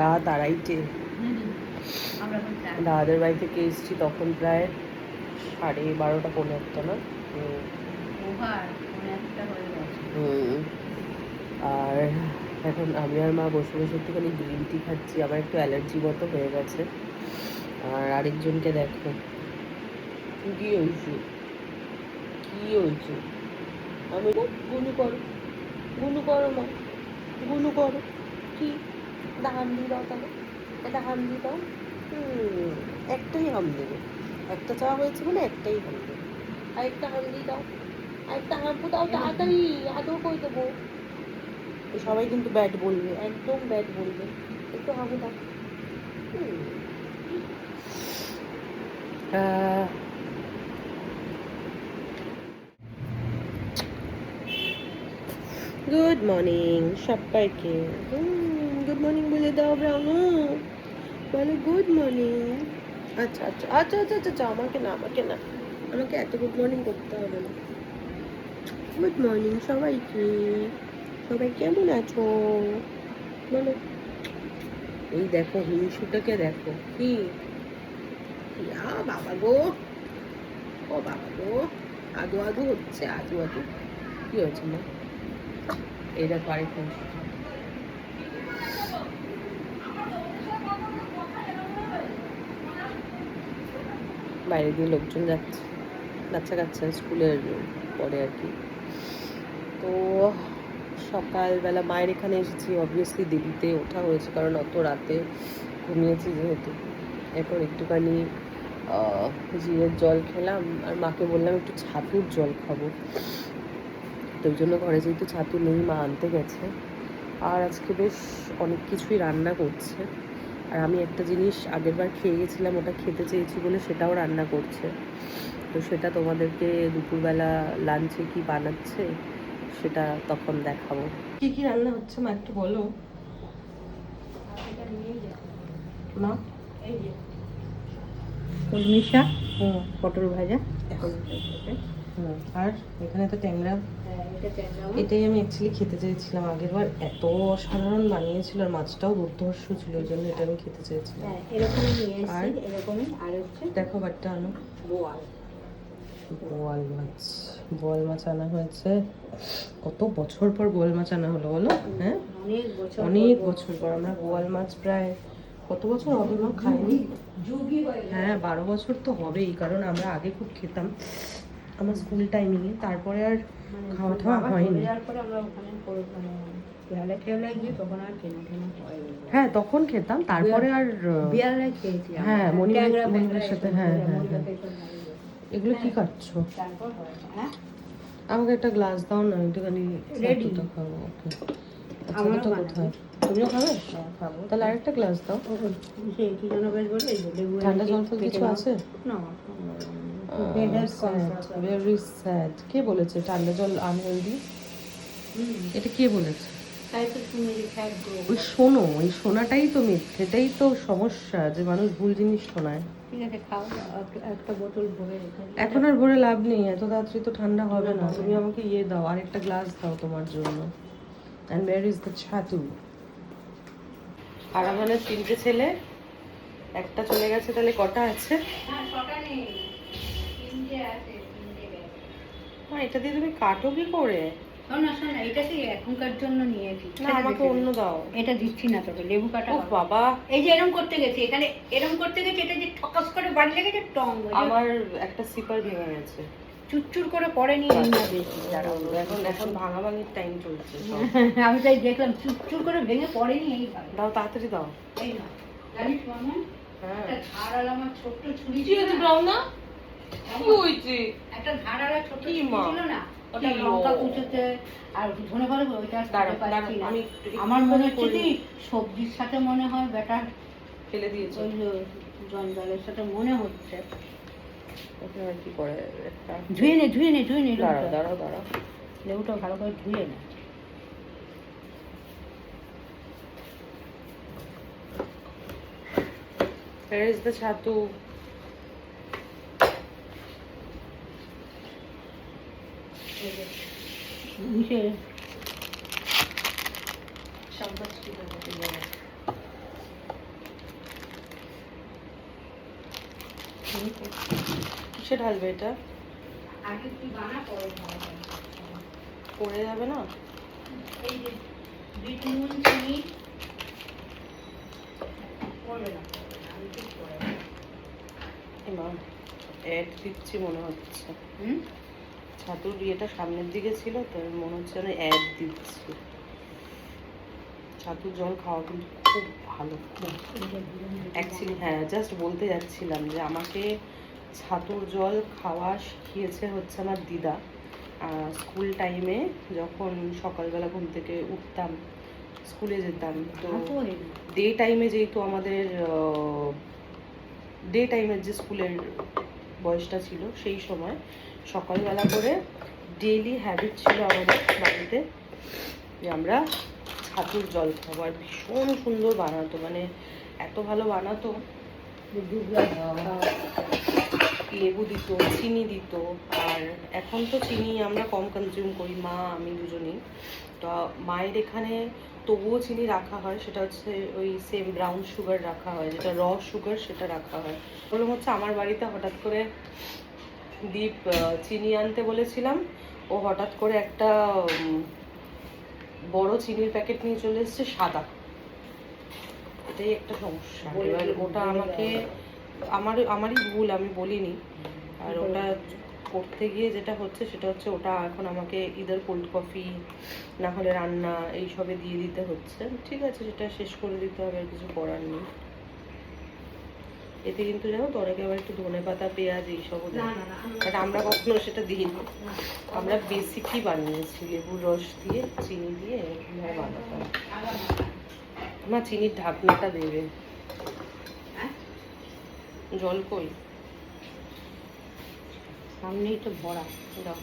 রাত আড়াইটে দাদাদের বাড়ি থেকে এসেছি তখন প্রায় 12:30 পৌনে একটা না। আর এখন আমি আর মা বসে বসে একটুখানি গ্রিন টি খাচ্ছি। আমার একটু অ্যালার্জি মতো হয়ে গেছে। আর আরেকজনকে দেখো কি হয়েছে কি হয়েছে। আমি গুলু করো মা গুলু করো। কি এটা হাম দিয়ে দাও, তাহলে এটা হাম দিয়ে দাও। একটাই হাম দেবে, একটা চা হয়েছে বলে একটাই হাম দেবে। আরেকটা হাম দিয়ে দাও, আরেকটা হাম্পু দাও তাড়াতাড়ি, আদৌ কই দেবো। সবাই কিন্তু ব্যাট বলবে, একদম ব্যাট বলবে। একটু হামু দাও। গুড মর্নিং সবাইকে। গুড মর্নিং বলে দাও ব্রাহ্মণ, বলো গুড মর্নিং। আচ্ছা আচ্ছা আচ্ছা আচ্ছা আচ্ছা আমাকে না আমাকে এত গুড মর্নিং করতে হবে না। গুড মর্নিং সবাইকে। সবাই কেমন আছো বলো। এই দেখো হিংসুটাকে দেখো, কি বাবা গো, ও বাবা গো, আদু আদু হচ্ছে, আদু আদু। কি হয়েছে মা? এই দেখো আরেক হিংসু। বাইরে দিয়ে লোকজন যাচ্ছে, বাচ্চা কাচ্চা স্কুলের পরে আর কি। তো সকালবেলা মায়ের এখানে এসেছি, অবভিয়াসলি দেরিতে ওঠা হয়েছে কারণ অত রাতে ঘুমিয়েছি যেহেতু। এখন একটুখানি জিরের জল খেলাম আর মাকে বললাম একটু ছাতুর জল খাবো। তো ওই জন্য ঘরে যেহেতু ছাতু নেই, মা আনতে গেছে। আর আজকে বেশ অনেক কিছুই রান্না করছে। আর আমি একটা জিনিস আগের বার খেয়ে গেছিলাম, ওটা খেতে চেয়েছি বলে সেটাও রান্না করছে। তো সেটা তোমাদেরকে দুপুরবেলা লাঞ্চে কি বানাচ্ছে সেটা তখন দেখাবো। কি কি রান্না হচ্ছে মা একটু বলো। মা এই যে কলমি শাক, পটল ভাজা, আর এখানে তো ট্যাংরা। এটাই আমি অ্যাকচুয়ালি খেতে চেয়েছিলাম আগের বার, এত অসাধারণ বানিয়েছিল আর মাছটাও দুর্ধর্ষ ছিল, ওই জন্য এটা আমি খেতে চেয়েছিলাম। এরকমই নিয়ে এসেছি, এরকমই। আর হচ্ছে দেখো বাটটা আনো, বোয়াল মাছ। বোয়াল মাছ আনা হয়েছে। কত বছর পর বোয়াল মাছ আনা হলো বলো। হ্যাঁ অনেক বছর পর। আমরা বোয়াল মাছ প্রায় কত বছর হবে মা খাইনি। হ্যাঁ 12 বছর তো হবেই, কারণ আমরা আগে খুব খেতাম আমার স্কুল টাইমিংয়ে, তারপরে আর খাওয়া টাওয়া হয়নি। হ্যাঁ তখন খেতাম, তারপরে আর হ্যাঁ মনিমের সাথে। হ্যাঁ হ্যাঁ হ্যাঁ। এগুলো কি কাটছো? আমাকে একটা গ্লাস দাও না, একটুখানি ছাতুটা খাবো। ওকে ছাতুটা কোথায়? তুমিও খাবে? তাহলে আরেকটা গ্লাস দাও। ঠান্ডা জল ফল কিছু আছে? Very sad. কে বলেছে ঠান্ডা জল আনহেলদি? এটা কে বলেছে? ওই শোনো, ওই শোনাটাই তো মিথ্যেটাই তো সমস্যা, যে মানুষ ভুল জিনিস শোনায়। ঠিক আছে খাও, একটা বোতল ভরে রেখে। এখন আর ভরে লাভ নেই, এত তাড়াতাড়ি তো ঠান্ডা হবে না। তুমি আমাকে ইয়ে দাও, আরেকটা গ্লাস দাও তোমার জন্য। অ্যান্ড ওয়্যার ইজ দ্য ছাতু? আর আমাদের 3টে ছেলে, একটা চলে গেছে, তাহলে কটা আছে? এটা দিয়ে তুমি কাটো কি করে? শোনা, এটা কি এখনকার জন্য নিয়েছি না আমাকে অন্য দাও। এটা দিচ্ছি না তোকে, লেবু কাটা। ও বাবা, এই যে এরকম করতে গেছে, এখানে এরকম করতে গেছে, এটা যে ঠকাস করে বাড়ি লেগেছে, টং। আমার একটা সিপার ভেঙে গেছে। চুরচুর করে পড়ে নিয়ে না বেশি। এখন ভাঙাভাঙির টাইম চলছে। আমি তাই দেখলাম চুরচুর করে ভেঙে পড়েনি। এই দাও তাড়াতাড়ি দাও। এই না জানিস মামা, একটা ধারালা আমার ছোট্ট ছুরি কি হয়েছে ব্রাহ্মা? কি হয়েছে? একটা ধারালা ছোট্ট ছুরি ছিল না, ওটা লঙ্কা কুচোতে আর ধনে পাতা ওইটা পাচ্ছি না। আমার মনে হচ্ছে কি সবজির সাথে মনে হয় বেটা ফেলে দিয়েছে, ওই জঞ্জালের সাথে মনে হচ্ছে। ওকে আর কি করে ধুয়ে নে দাঁড়াও লেবুটা ভালো করে ধুয়ে নে। Where is the ছাতু? কিসে ঢালবে এটা? আগে তুই বানা পরে পড়ে যাবে না? এই যে বিট নুন চিনি পড়বে না, আমি ঠিক করে মা অ্যাড দিচ্ছি মনে হচ্ছে। হুম ছাতুর ইয়েটা সামনের দিকে ছিল তো মনে হচ্ছে যেন অ্যাড দিচ্ছি। ছাতুর জল খাওয়া কিন্তু খুব ভালো। অ্যাকচুয়ালি হ্যাঁ, জাস্ট বলতে যাচ্ছিলাম যে আমাকে ছাতুর জল খাওয়া শিখিয়েছে হচ্ছে আমার দিদা। স্কুল টাইমে যখন সকালবেলা ঘুম থেকে উঠতাম, স্কুলে যেতাম, তো ডে টাইমে যেহেতু আমাদের ডে টাইমের যে স্কুলের বয়সটা ছিল সেই সময় সকালবেলা করে ডেইলি হ্যাবিট ছিল আমাদের বাড়িতে যে আমরা ছাতুর জল খাবো। আর ভীষণ সুন্দর বানাতো, মানে এত ভালো বানাতো, লেবু দিত, চিনি দিত। আর এখন তো চিনি আমরা কম কনজিউম করি, মা আমি দুজনেই। তো মায়ের এখানে তবুও চিনি রাখা হয়, সেটা হচ্ছে ওই সেম ব্রাউন সুগার রাখা হয়, যেটা র সুগার সেটা রাখা হয়। বললাম হচ্ছে আমার বাড়িতে হঠাৎ করে দীপ চিনি আনতে বলেছিলাম, ও হঠাৎ করে একটা বড় চিনির প্যাকেট নিয়ে চলে এসেছে সাদা। এটাই একটা সমস্যা। এবার ওটা আমাকে আমারই ভুল, আমি বলিনি। আর ওটা করতে গিয়ে যেটা হচ্ছে সেটা হচ্ছে ওটা এখন আমাকে ইদার কোল্ড কফি না হলে রান্না এইসবে দিয়ে দিতে হচ্ছে। ঠিক আছে, সেটা শেষ করে দিতে হবে, আর কিছু করার নেই। এতে কিন্তু জানো তো অনেকে আবার একটু ধনে পাতা পেঁয়াজ এইসবও দেয়, বাট আমরা কখনো সেটা দিই না। আমরা বেসিকই বানিয়েছি লেবুর রস দিয়ে চিনি দিয়ে এরকমভাবে বানাতাম। মা চিনির ঢাকনাটা দেবে। জল কই? সামনেই তো ভরা, দাও।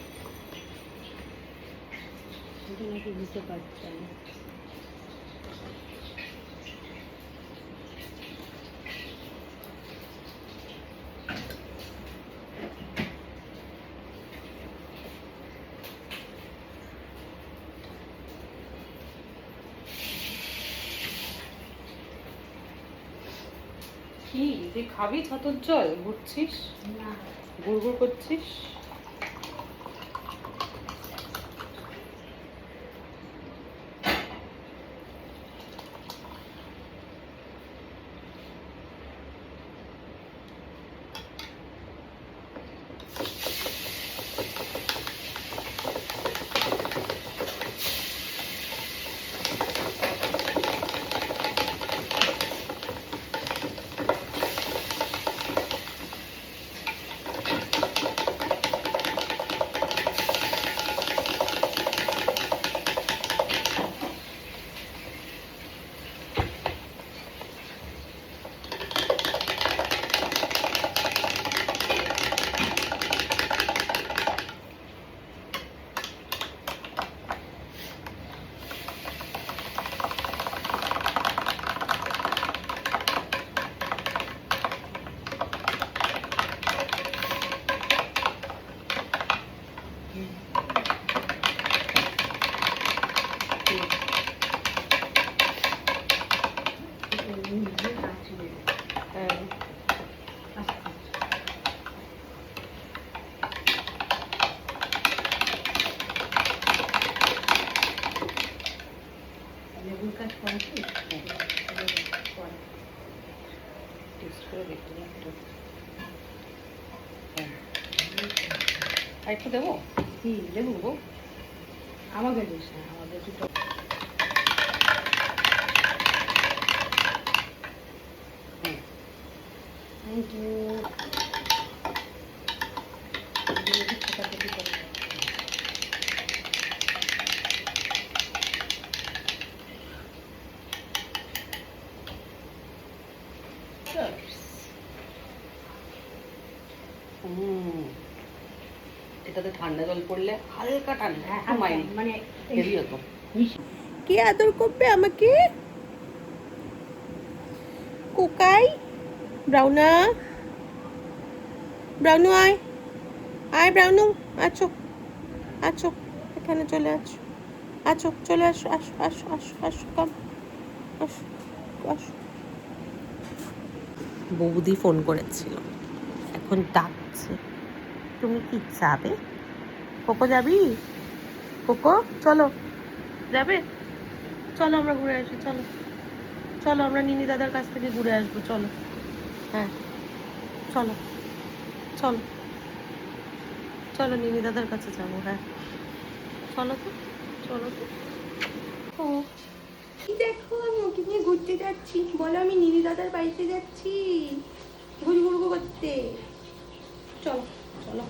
এটা নাকি দিতে পারছি না। কি তুই খাবি ছাতুর জল? ঘুরছিস, গুড় গুড় করছিস? লেবুর কাজ করে কি? টেস্ট করে দেখুন একটু। আর একটু দেবো? কি লেবু গো? আমাকে দিস না, আমাদের দুটো থ্যাংক ইউ। এটাতে ঠান্ডা জল পড়লে হালকা ঠান্ডা, মানে হেভি হতো। কে আদর করবে আমাকে? কোকাই, ব্রাউনা, ব্রাউনু আয়, আয় ব্রাউনু, আছো আছো, এখানে চলে আছো, আছো চলে আসো, আসো আসো আসো আসো, কাম আসো আসো। বৌদি ফোন করেছিল, এখন ডাকছে। তুমি কি যাবে? কোকো যাবি? কোকো চলো, যাবে? চলো আমরা ঘুরে আসি, চলো চলো আমরা নিনি দাদার কাছ থেকে ঘুরে আসবো, চলো। হ্যাঁ চলো চলো চলো নিনি দাদার কাছে যাবো। হ্যাঁ চলো তো, চলো তো। ও দেখো আমি ওকে নিয়ে ঘুরতে যাচ্ছি, বলো আমি নিনি দাদার বাড়িতে যাচ্ছি ঘুরঘুর করতে। চলো চলো।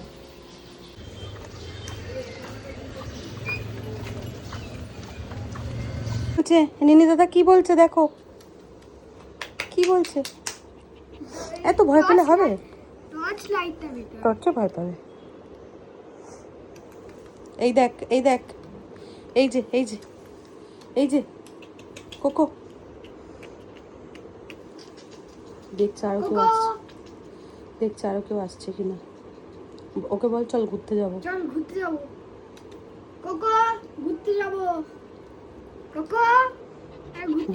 বলছে নিনি দাদা কি বলছে দেখো, কি বলছে? এত ভয় পেলে হবে? টর্চে ভয় পাবে। এই দেখ এই দেখ, এই যে এই যে এই যে কোকো দেখছে আরো কেউ আসছে, দেখছে আরো কেউ আসছে কিনা। ওকে বল চল ঘুরতে যাবো। চল ঘুরতে যাবো কোকো, ঘুরতে যাবো কোকো,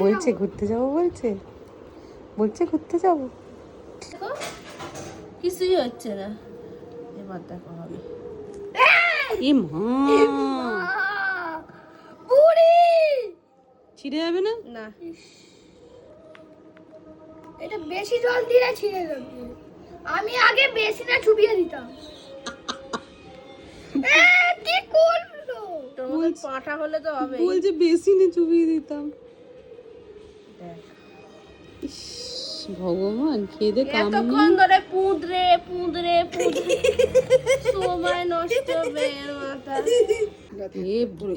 বলছে ঘুরতে যাবো, বলছে বলছে ঘুরতে যাবো। কিছুই হচ্ছে না, এবার দেখো হবে। এ মা বুড়ি ছিঁড়ে যাবে না? না এটা বেশি জল দিলে ছিঁড়ে যাবে। আমি আগে বেশি না চুবিয়ে দিতাম। কি করলো? তোমার পাটা হলে তো হবে। বলছে বেসিনে চুবিয়ে দিতাম। ইস ভগবান, খেয়ে দে কাম নেই। এতক্ষণ ধরে পুঁদরে পুঁদরে পুঁদরে সময় নষ্ট বের মাথা।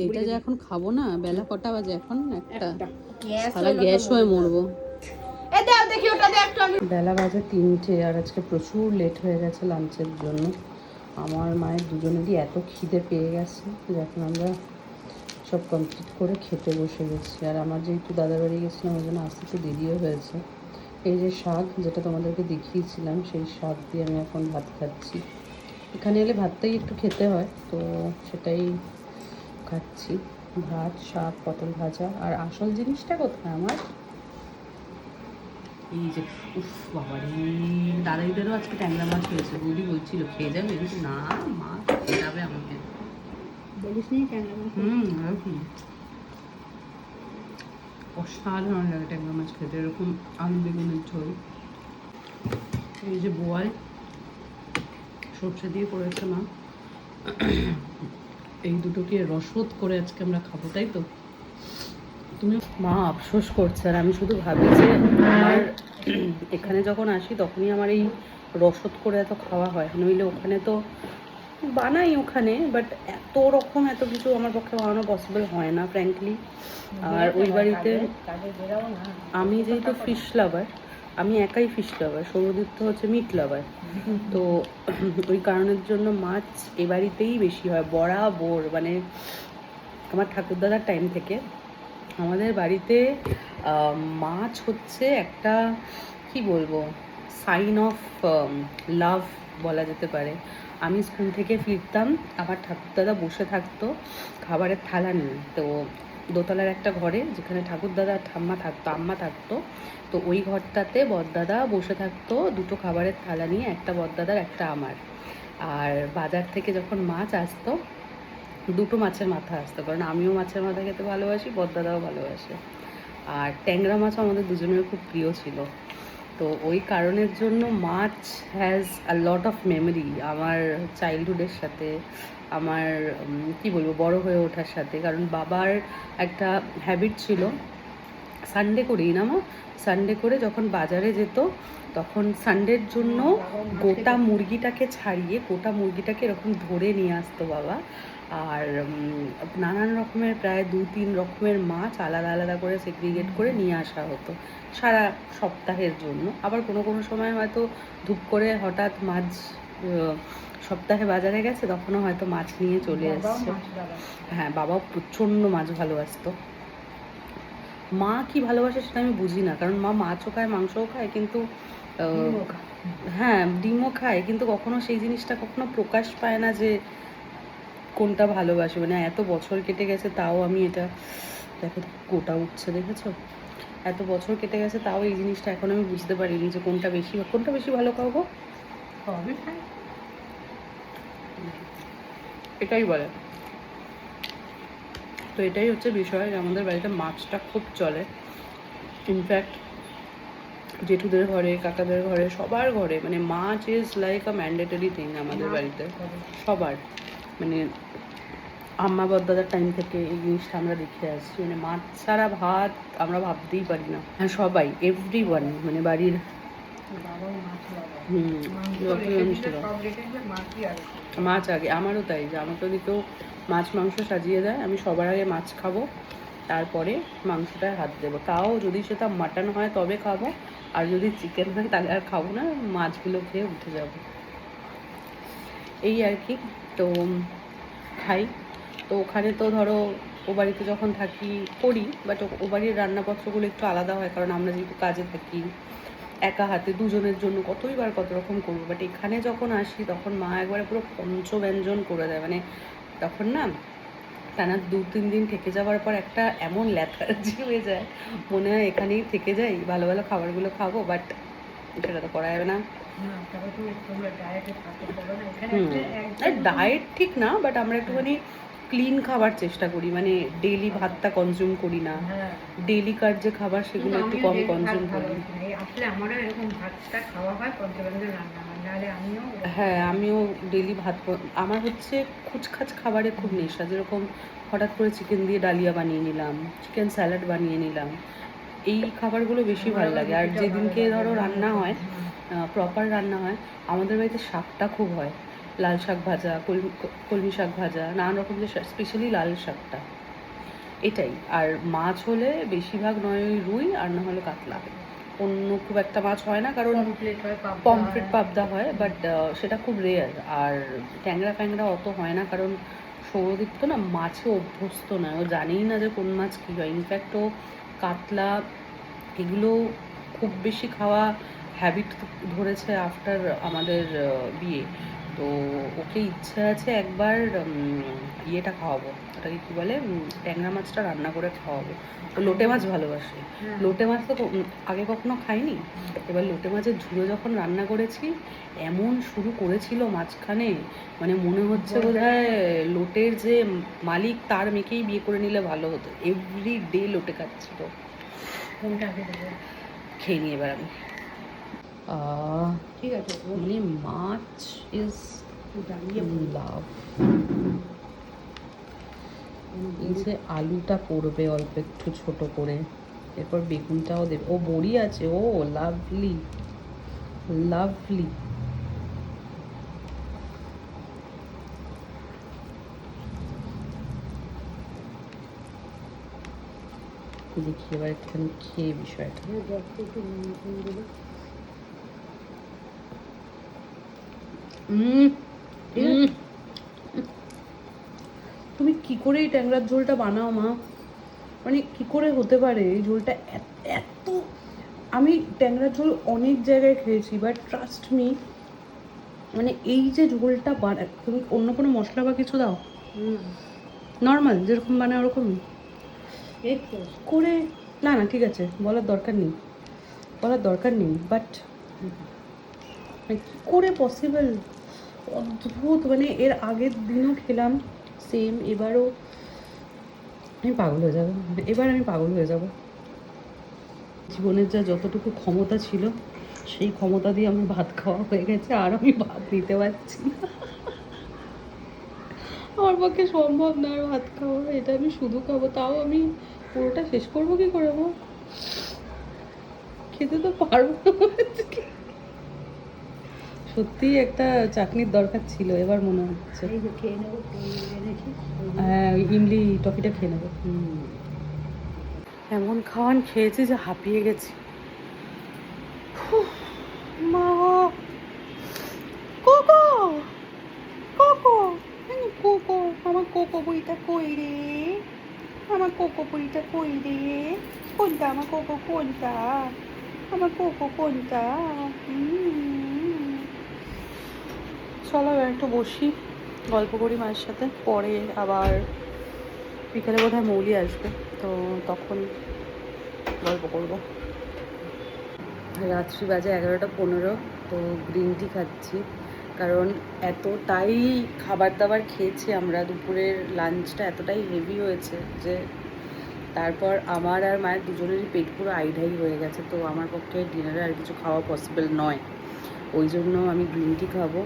এটা যে এখন খাবো না, বেলা কটা বাজে এখন? একটা। সারা গ্যাস হয়ে মরবো। বেলা বাজে 3টে, আর আজকে প্রচুর লেট হয়ে গেছে লাঞ্চের জন্য। আমার মায়ের দুজনেরই এত খিদে পেয়ে গেছে যে এখন আমরা সব কমপ্লিট করে খেতে বসে গেছি। আর আমার যেহেতু দাদার বাড়ি গেছিলাম ওই জন্য আসতে একটু দেরিও হয়েছে। এই যে শাক যেটা তোমাদেরকে দেখিয়েছিলাম, সেই শাক দিয়ে আমি এখন ভাত খাচ্ছি। এখানে এলে ভাতটাই একটু খেতে হয়, তো সেটাই খাচ্ছি। ভাত, শাক, পটল ভাজা। আর আসল জিনিসটা কোথায় আমার? এই যে উফ বাবারে, দাদাইদেরও আজকে ট্যাংরা মাছ হয়েছে। বৌদি বলছিল খেয়ে যাবে, কিন্তু না মা খেয়ে যাবে আমাকে। বলিস নি ট্যাংরা মাছ? আর কি অসাধারণ লাগে ট্যাংরা মাছ খেতে, এরকম আলু বেগুনের ঝোল। এই যে বোয়াল সর্ষে দিয়ে করেছে মা, এই দুটোকে রসদ করে আজকে আমরা খাবো, তাই তো? তুমি মা আফসোস করছে, আর আমি শুধু ভাবি যে আমার এখানে যখন আসি তখনই আমার এই রসদ করে এত খাওয়া হয়, নইলে ওখানে তো বানাই ওখানে, বাট এত রকম এত কিছু আমার পক্ষে বানানো পসিবল হয় না ফ্র্যাঙ্কলি। আর ওই বাড়িতে আমি যেহেতু ফিশ লাভার, আমি একাই ফিশ লাভার, সৌরদীপ্ত হচ্ছে মিট লাভার, তো ওই কারণের জন্য মাছ এ বাড়িতেই বেশি হয় বরাবর। মানে আমার ঠাকুরদাদার টাইম থেকে আমাদের বাড়িতে মাছ হচ্ছে একটা কি বলবো সাইন অফ লাভ বলা যেতে পারে। আমি স্কুল থেকে ফিরতাম, আমার ঠাকুরদাদা বসে থাকতো খাবারের থালা নিয়ে, তো দোতলার একটা ঘরে যেখানে ঠাকুরদাদা ঠাম্মা থাকতো, আম্মা থাকতো, তো ওই ঘরটাতে বড়দাদা বসে থাকতো দুটো খাবারের থালা নিয়ে, একটা বড়দাদার একটা আমার। আর বাজার থেকে যখন মাছ আসতো, দুটো মাছের মাথা আসতো, কারণ আমিও মাছের মাথা খেতে ভালোবাসি, বড়দাদাও ভালোবাসে। আর ট্যাংরা মাছও আমাদের দুজনের খুব প্রিয় ছিল। তো ওই কারণের জন্য মাছ has a lot of memory আমার চাইল্ডহুডের সাথে, আমার কি বলবো বড় হয়ে ওঠার সাথে। কারণ বাবার একটা হ্যাবিট ছিল সানডে করেই না মা, সানডে করে যখন বাজারে যেত তখন সানডের জন্য গোটা মুরগিটাকে ছাড়িয়ে গোটা মুরগিটাকে এরকম ধরে নিয়ে আসতো বাবা। আর নানান রকমের প্রায় 2-3 রকমের মাছ আলাদা আলাদা করে সেগ্রিগেট করে নিয়ে আসা হতো সারা সপ্তাহের জন্য। আবার কোনো কোনো সময় হয়তো ধূপ করে হঠাৎ মাছ সপ্তাহে বাজারে গেছে, তখনও হয়তো মাছ নিয়ে চলে এসছে। হ্যাঁ, বাবাও প্রচণ্ড মাছ ভালোবাসতো। মা কি ভালোবাসে সেটা আমি বুঝি না, কারণ মা মাছও খায় মাংসও খায়, কিন্তু হ্যাঁ ডিমও খায়, কিন্তু কখনো সেই জিনিসটা কখনো প্রকাশ পায় না যে কোনটা ভালোবাসে। মানে এত বছর কেটে গেছে তাও আমি এটা দেখো গোটা উঠছে, দেখেছো? এত বছর কেটে গেছে তাও এই জিনিসটা এখন আমি বুঝতে পারিনি যে কোনটা বেশি ভালো খাবো। সবই খাই। এটাই বলে। তো এটাই হচ্ছে বিষয় যে আমাদের বাড়িতে মাছটা খুব চলে। ইনফ্যাক্ট জেঠুদের ঘরে, কাকাদের ঘরে, সবার ঘরে মানে মাছ is like a mandatory thing আমাদের বাড়িতে সবার। মানে আম্মা বড়দাদার টাইম থেকে এই জিনিসটা আমরা দেখে আসছি, মানে মাছ ছাড়া ভাত আমরা ভাবতেই পারি না। আর সবাই এভরিওয়ান মানে বাড়ির যতজন ছিল মাছ আগে। আমারও তাই, যে আমাকে যদি কেউ মাছ মাংস সাজিয়ে দেয় আমি সবার আগে মাছ খাবো, তারপরে মাংসটায় হাত দেবো। তাও যদি সেটা মাটন হয় তবে খাবো, আর যদি চিকেন হয় তাহলে আর খাবো না, মাছগুলো খেয়ে উঠে যাব। এই আর কি। তো খাই। তো ওখানে তো ধরো ও বাড়িতে যখন থাকি করি, বাট ও বাড়ির রান্নাপত্রগুলো একটু আলাদা হয়, কারণ আমরা যেহেতু কাজে থাকি একা হাতে দুজনের জন্য কতই বার কত রকম করবো। বাট এখানে যখন আসি তখন মা একবারে পুরো পঞ্চব্যঞ্জন করে দেয়। মানে তখন না টানা 2-3 দিন থেকে যাওয়ার পর একটা এমন ল্যাথার্জি হয়ে যায়, মনে হয় এখানেই থেকে যাই, ভালো ভালো খাবারগুলো খাবো, বাট সেটা তো করা যাবে না। ডায়েট ঠিক না, বাট আমরা একটুখানি ক্লিন খাবার চেষ্টা করি, মানে ডেইলি ভাতটা কনজিউম করি না, ডেইলি কার যে খাবার সেগুলো একটু কম কনজিউম করি। আসলে আমারও এরকম ভাতটা খাওয়া হয় পঞ্চব্যঞ্জন রান্না, নাহলে হ্যাঁ আমিও ডেইলি ভাত আমার হচ্ছে খুচখাচ খাবারে খুব নেশা। যেরকম হঠাৎ করে চিকেন দিয়ে ডালিয়া বানিয়ে নিলাম, চিকেন স্যালাড বানিয়ে নিলাম, এই খাবারগুলো বেশি ভালো লাগে। আর যেদিনকে ধরো রান্না হয়, প্রপার রান্না হয়, আমাদের বাড়িতে শাকটা খুব হয়, লাল শাক ভাজা, কলমি শাক ভাজা, নানান রকম যে স্পেশালি লাল শাকটা, এটাই। আর মাছ হলে বেশিরভাগ নয় ওই রুই, আর না হলে কাতলা। অন্য খুব একটা মাছ হয় না, কারণ পমফ্রেট পাবদা হয়, বাট সেটা খুব রেয়ার। আর ট্যাংরা ফ্যাংরা অত হয় না, কারণ সৌরদীপ তো না মাছে অভ্যস্ত নয়, ও জানেই না যে কোন মাছ কী হয়। ইনফ্যাক্ট ও কাতলা এগুলো খুব বেশি খাওয়া হ্যাবিট ধরেছে আফটার আমাদের বিয়ে। তো ওকে ইচ্ছে আছে একবার ইয়েটা খাওয়াবো, ওটাকে কী বলে, ট্যাংরা মাছটা রান্না করে খাওয়াবো। ও লোটে মাছ ভালোবাসে। লোটে মাছ তো আগে কখনো খাইনি। এবার লোটে মাছের ঝুড়ো যখন রান্না করেছি, এমন শুরু করেছিল মাঝখানে, মানে মনে হচ্ছে বোধহয় লোটের যে মালিক তার মেয়েকেই বিয়ে করে নিলে ভালো হতো। এভরি ডে লোটে খাচ্ছিল। খেয়ে নিই এবার আমি। ঠিক আছে, মানে মাছ ইজ লাভ। এই যে আলুটা পড়বে অল্প একটু ছোট করে, এরপর বেগুনটাও দেবে। ও বড়ি আছে, ও লাভলি লাভলি। দেখি এবার একটুখানি খেয়ে বিষয়টা। তুমি কি করে এই ট্যাংরার ঝোলটা বানাও মা? মানে কি করে হতে পারে এই ঝোলটা এত? আমি ট্যাংরার ঝোল অনেক জায়গায় খেয়েছি, বাট ট্রাস্ট মি, মানে এই যে ঝোলটা বানায়, তুমি অন্য কোনো মশলা বা কিছু দাও? নর্মাল যেরকম বানায় ওরকমই করে? না না ঠিক আছে, বলার দরকার নেই, বাট কি করে পসিবল? অদ্ভুত। মানে এর আগের দিনও খেলাম সেম, এবারও আমি পাগল হয়ে যাব। জীবনের যতটুকু ক্ষমতা ছিল সেই ক্ষমতা দিয়ে আমার ভাত খাওয়া হয়ে গেছে, আর আমি ভাত নিতে পারছি না। আমার পক্ষে সম্ভব না আর ভাত খাওয়া। এটা আমি শুধু খাবো, তাও আমি পুরোটা শেষ করবো কি করে? খেতে তো পারবো না। সত্যি একটা চাটনির দরকার ছিল এবার মনে হচ্ছে। হ্যাঁ ইমলি টফিটা খেয়ে নেবো। এমন খাওয়ান খেয়েছি যে হাঁপিয়ে গেছি। মা কোকো কোকো কোকো, আমার কোকো বইটা কই রে? আমার কোকো বইটা কই রে? কোনটা আমার কোকো? কোনটা আমার কোকো? কোনটা? চলো এবার একটু বসি, গল্প করি মায়ের সাথে। পরে আবার বিকেলে বোধহয় মৌলি আসবে, তো তখন গল্প করবো। রাত্রি বাজে 11:15। তো গ্রিন টি খাচ্ছি, কারণ এতটাই খাবার দাবার খেয়েছি আমরা, দুপুরের লাঞ্চটা এতটাই হেভি হয়েছে যে তারপর আমার আর মায়ের দুজনেরই পেট পুরো আইঢাই হয়ে গেছে। তো আমার পক্ষে ডিনারে আর কিছু খাওয়া পসিবল নয়, ওই জন্য আমি গ্রিন টি খাবো।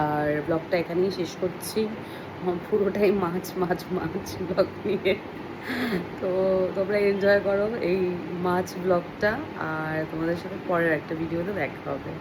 আর ব্লগটা এখানেই শেষ করছি, পুরোটাই মাছ মাছ মাছ ব্লগ নিয়ে। তো তোমরা এনজয় করো এই মাছ ব্লগটা, আর তোমাদের সাথে পরের একটা ভিডিওতে দেখা হবে।